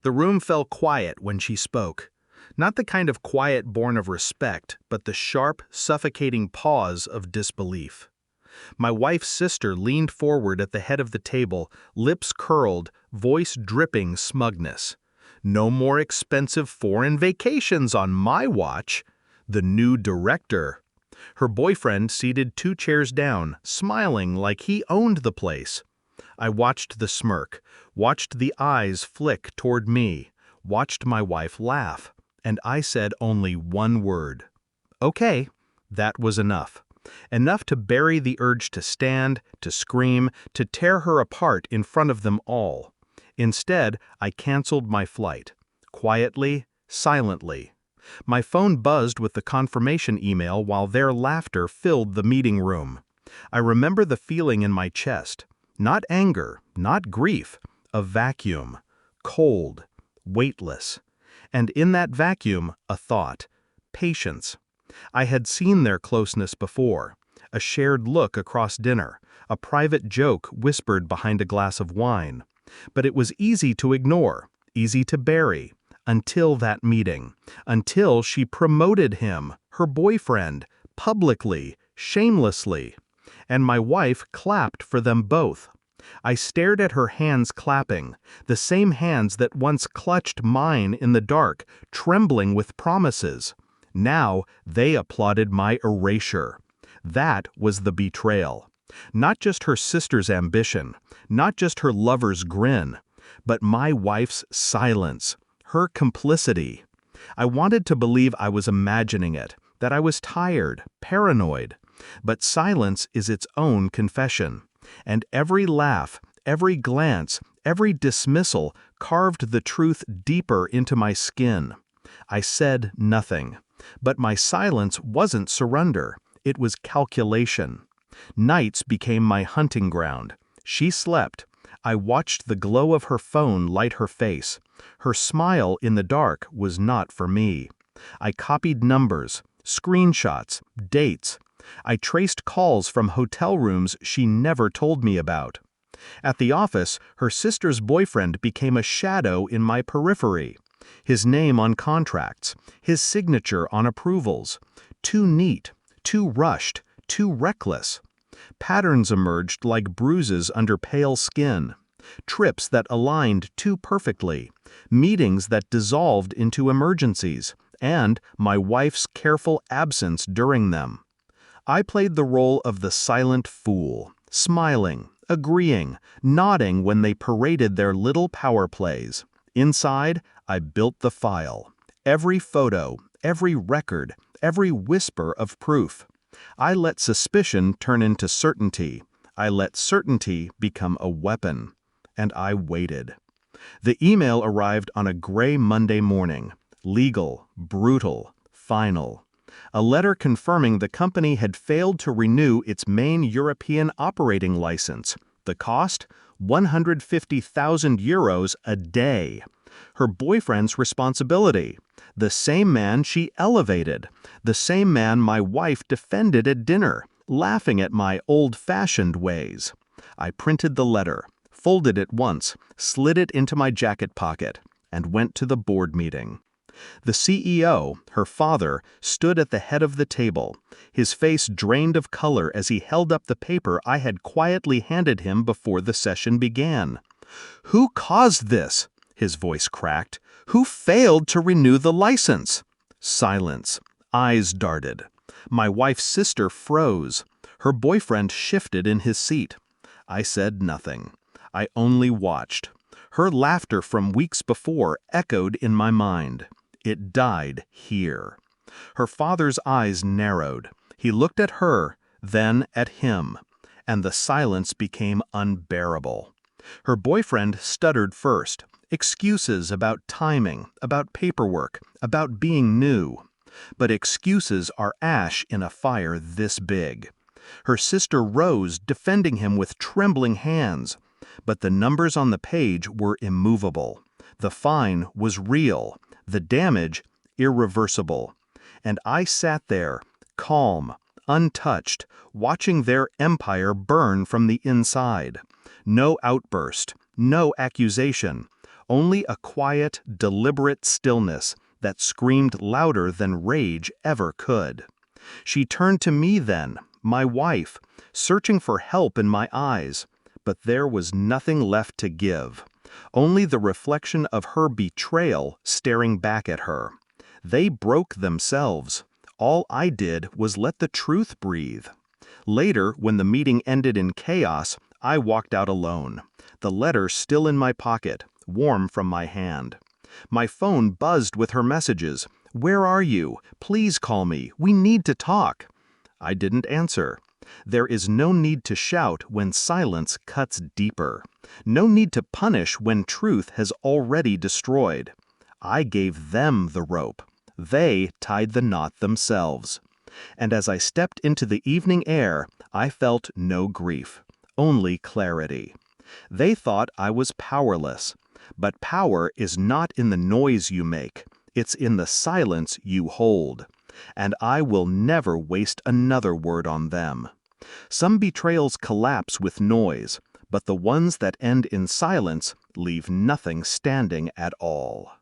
The room fell quiet when she spoke. Not the kind of quiet born of respect, but the sharp, suffocating pause of disbelief. My wife's sister leaned forward at the head of the table, lips curled, voice dripping smugness. No more expensive foreign vacations on my watch. The new director. Her boyfriend seated 2 chairs down, smiling like he owned the place. I watched the smirk, watched the eyes flick toward me, watched my wife laugh, and I said only one word. Okay, that was enough. Enough to bury the urge to stand, to scream, to tear her apart in front of them all. Instead, I canceled my flight. Quietly, silently. My phone buzzed with the confirmation email while their laughter filled the meeting room. I remember the feeling in my chest. Not anger, not grief. A vacuum. Cold. Weightless. And in that vacuum, a thought. Patience. I had seen their closeness before. A shared look across dinner. A private joke whispered behind a glass of wine. But it was easy to ignore. Easy to bury. Until that meeting. Until she promoted him, her boyfriend, publicly, shamelessly. And my wife clapped for them both. I stared at her hands clapping, the same hands that once clutched mine in the dark, trembling with promises. Now they applauded my erasure. That was the betrayal. Not just her sister's ambition, not just her lover's grin, but my wife's silence. Her complicity. I wanted to believe I was imagining it, that I was tired, paranoid. But silence is its own confession. And every laugh, every glance, every dismissal carved the truth deeper into my skin. I said nothing. But my silence wasn't surrender. It was calculation. Nights became my hunting ground. She slept. I watched the glow of her phone light her face. Her smile in the dark was not for me. I copied numbers, screenshots, dates. I traced calls from hotel rooms she never told me about. At the office, her sister's boyfriend became a shadow in my periphery. His name on contracts, his signature on approvals. Too neat, too rushed, too reckless. Patterns emerged like bruises under pale skin. Trips that aligned too perfectly, meetings that dissolved into emergencies, and my wife's careful absence during them. I played the role of the silent fool, smiling, agreeing, nodding when they paraded their little power plays. Inside, I built the file. Every photo, every record, every whisper of proof. I let suspicion turn into certainty. I let certainty become a weapon. And I waited. The email arrived on a gray Monday morning. Legal, brutal, final. A letter confirming the company had failed to renew its main European operating license. The cost? 150,000 euros a day. Her boyfriend's responsibility. The same man she elevated. The same man my wife defended at dinner, laughing at my old-fashioned ways. I printed the letter, folded it once, slid it into my jacket pocket, and went to the board meeting. The CEO, her father, stood at the head of the table, his face drained of color as he held up the paper I had quietly handed him before the session began. "Who caused this?" his voice cracked. "Who failed to renew the license?" Silence. Eyes darted. My wife's sister froze. Her boyfriend shifted in his seat. I said nothing. I only watched. Her laughter from weeks before echoed in my mind. It died here. Her father's eyes narrowed. He looked at her, then at him, and the silence became unbearable. Her boyfriend stuttered first. Excuses about timing, about paperwork, about being new. But excuses are ash in a fire this big. Her sister rose, defending him with trembling hands. But the numbers on the page were immovable. The fine was real, the damage irreversible. And I sat there, calm, untouched, watching their empire burn from the inside. No outburst, no accusation, Only a quiet, deliberate stillness that screamed louder than rage ever could. She turned to me then, my wife, searching for help in my eyes, but there was nothing left to give. Only the reflection of her betrayal staring back at her. They broke themselves. All I did was let the truth breathe. Later, when the meeting ended in chaos, I walked out alone, the letter still in my pocket, warm from my hand. My phone buzzed with her messages. "Where are you? Please call me. We need to talk." I didn't answer. There is no need to shout when silence cuts deeper. No need to punish when truth has already destroyed. I gave them the rope. They tied the knot themselves. And as I stepped into the evening air, I felt no grief, only clarity. They thought I was powerless. But power is not in the noise you make. It's in the silence you hold. And I will never waste another word on them. Some betrayals collapse with noise, but the ones that end in silence leave nothing standing at all.